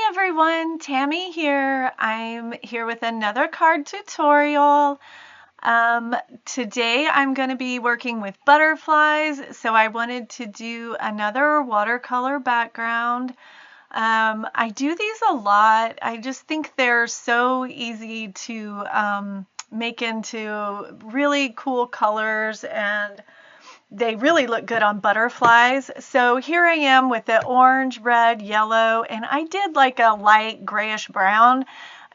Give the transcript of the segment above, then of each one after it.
everyone, Tammy here. I'm here with another card tutorial. Today I'm going to be working with butterflies, so I wanted to do another watercolor background. I do these a lot. I just think they're so easy to make into really cool colors, and they really look good on butterflies. So here I am with the orange, red, yellow, and I did like a light grayish brown,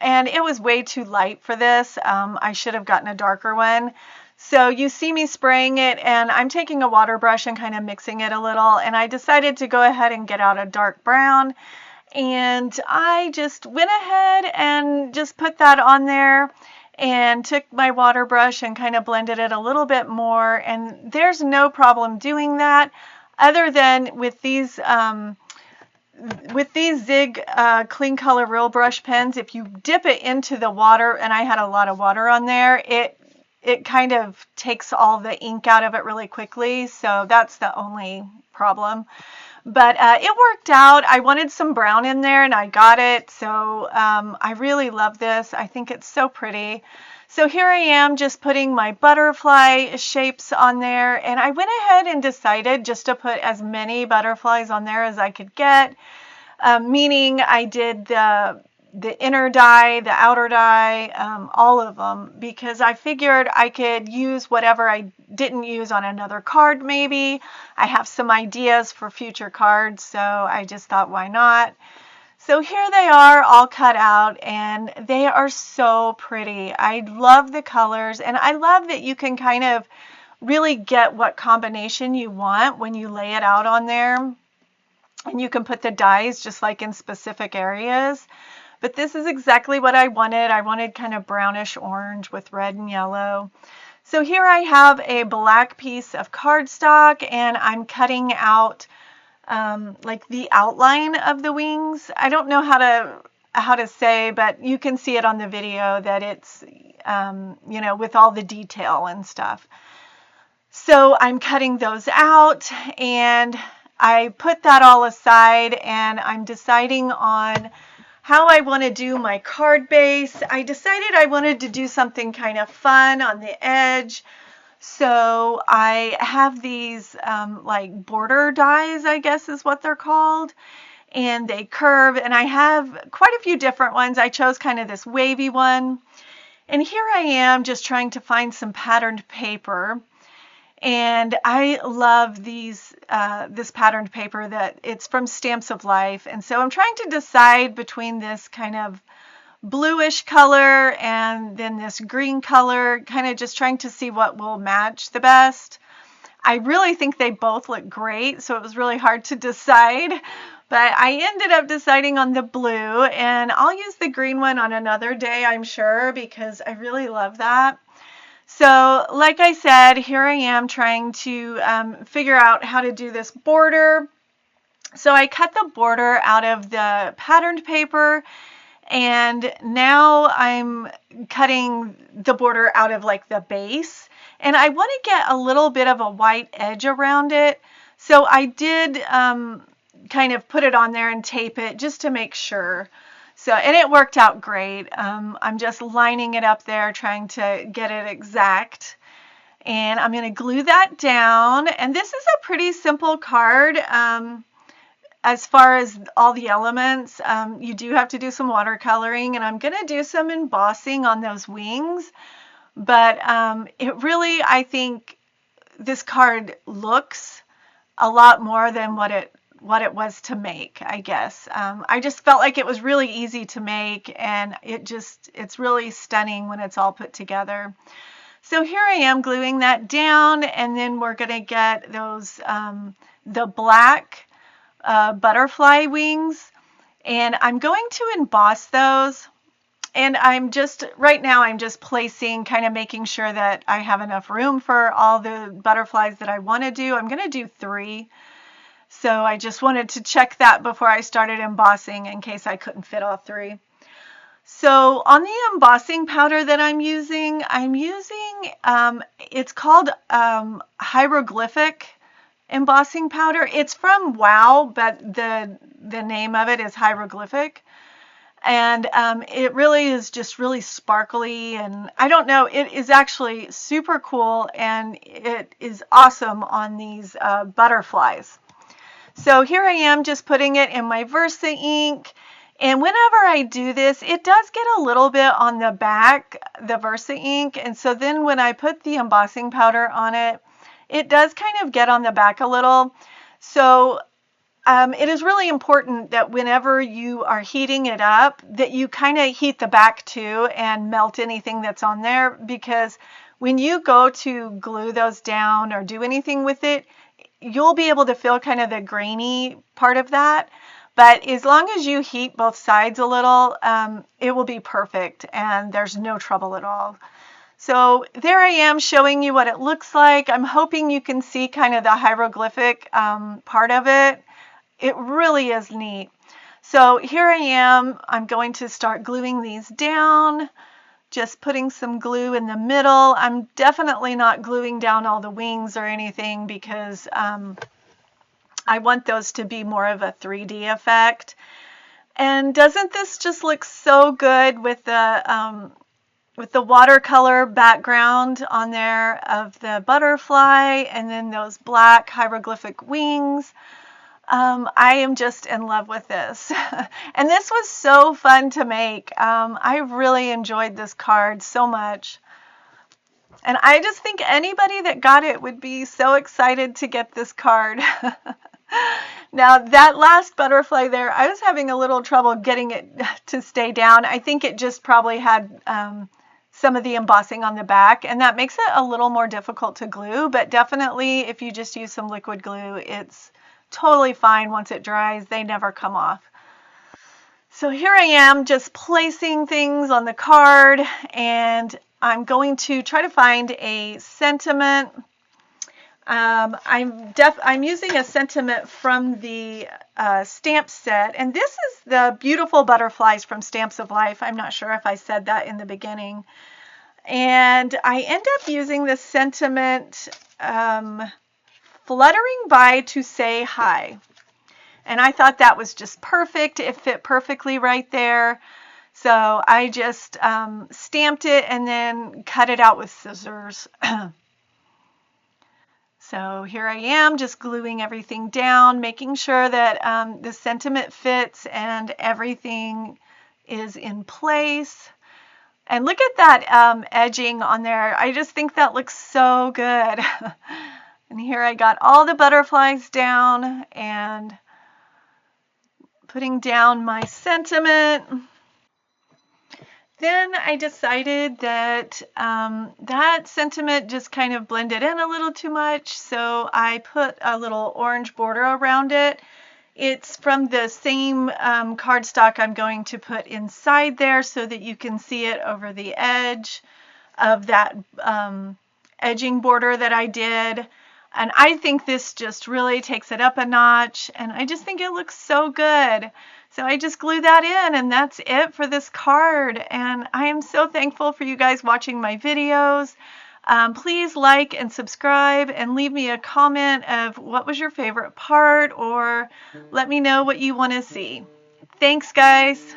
and it was way too light for this. I should have gotten a darker one. So you see me spraying it, and I'm taking a water brush and kind of mixing it a little, and I decided to go ahead and get out a dark brown, and I just went ahead and just put that on there and took my water brush and kind of blended it a little bit more, and there's no problem doing that other than with these Zig Clean Color Real Brush pens. If you dip it into the water, and I had a lot of water on there, it kind of takes all the ink out of it really quickly, so that's the only problem. But it worked out. I wanted some brown in there, and I got it. So I really love this. I think it's so pretty. So here I am just putting my butterfly shapes on there. And I went ahead and decided just to put as many butterflies on there as I could get. Meaning I did the inner die, the outer die, all of them, because I figured I could use whatever I didn't use on another card maybe. I have some ideas for future cards, so I just thought, why not? So here they are all cut out, and they are so pretty. I love the colors, and I love that you can kind of really get what combination you want when you lay it out on there. And you can put the dies just like in specific areas. But this is exactly what I wanted. I wanted kind of brownish orange with red and yellow. So here I have a black piece of cardstock, and I'm cutting out like the outline of the wings. I don't know how to say, but you can see it on the video that it's with all the detail and stuff. So I'm cutting those out, and I put that all aside, and I'm deciding on how I want to do my card base. I decided I wanted to do something kind of fun on the edge. So I have these like border dies, I guess is what they're called. And they curve, and I have quite a few different ones. I chose kind of this wavy one. And here I am just trying to find some patterned paper. And I love this patterned paper that it's from Stamps of Life. And so I'm trying to decide between this kind of bluish color and then this green color, kind of just trying to see what will match the best. I really think they both look great, so it was really hard to decide. But I ended up deciding on the blue, and I'll use the green one on another day, I'm sure, because I really love that. So like I said, here I am trying to figure out how to do this border. So I cut the border out of the patterned paper, and now I'm cutting the border out of like the base. And I want to get a little bit of a white edge around it. So I did kind of put it on there and tape it just to make sure. So, and it worked out great. I'm just lining it up there, trying to get it exact. And I'm going to glue that down. And this is a pretty simple card. As far as all the elements, you do have to do some watercoloring, and I'm going to do some embossing on those wings. But it really, I think this card looks a lot more than what it was to make, I guess. I just felt like it was really easy to make, and it's really stunning when it's all put together. So here I am gluing that down, and then we're going to get those, the black butterfly wings, and I'm going to emboss those. And right now I'm just placing, kind of making sure that I have enough room for all the butterflies that I want to do. I'm going to do 3. So I just wanted to check that before I started embossing in case I couldn't fit all 3. So on the embossing powder that I'm using, it's called hieroglyphic embossing powder. It's from Wow, but the name of it is hieroglyphic. And it really is just really sparkly, and I don't know, it is actually super cool, and it is awesome on these butterflies. So here I am just putting it in my Versa ink, and whenever I do this, it does get a little bit on the back, the Versa ink, and so then when I put the embossing powder on it, it does kind of get on the back a little. So it is really important that whenever you are heating it up, that you kind of heat the back too and melt anything that's on there, because when you go to glue those down or do anything with it, you'll be able to feel kind of the grainy part of that. But as long as you heat both sides a little, it will be perfect and there's no trouble at all. So there I am showing you what it looks like. I'm hoping you can see kind of the hieroglyphic part of it. It really is neat. So here I am. I'm going to start gluing these down, just putting some glue in the middle. I'm definitely not gluing down all the wings or anything, because I want those to be more of a 3D effect. And doesn't this just look so good with the watercolor background on there of the butterfly and then those black hieroglyphic wings? I am just in love with this. And this was so fun to make. I really enjoyed this card so much. And I just think anybody that got it would be so excited to get this card. Now, that last butterfly there, I was having a little trouble getting it to stay down. I think it just probably had some of the embossing on the back, and that makes it a little more difficult to glue. But definitely, if you just use some liquid glue, it's totally fine. Once it dries, they never come off. So here I am just placing things on the card, and I'm going to try to find a sentiment. I'm using a sentiment from the stamp set, and this is the beautiful butterflies from Stamps of Life. I'm not sure if I said that in the beginning. And I end up using this sentiment, fluttering by to say hi. And I thought that was just perfect. It fit perfectly right there. So I just stamped it and then cut it out with scissors. So here I am just gluing everything down, making sure that the sentiment fits and everything is in place. And look at that edging on there. I just think that looks so good. And here I got all the butterflies down and putting down my sentiment. Then I decided that that sentiment just kind of blended in a little too much, so I put a little orange border around it. It's from the same cardstock I'm going to put inside there so that you can see it over the edge of that edging border that I did. And I think this just really takes it up a notch, and I just think it looks so good. So I just glue that in, and that's it for this card. And I am so thankful for you guys watching my videos. Please like and subscribe and leave me a comment of what was your favorite part, or let me know what you want to see. Thanks, guys.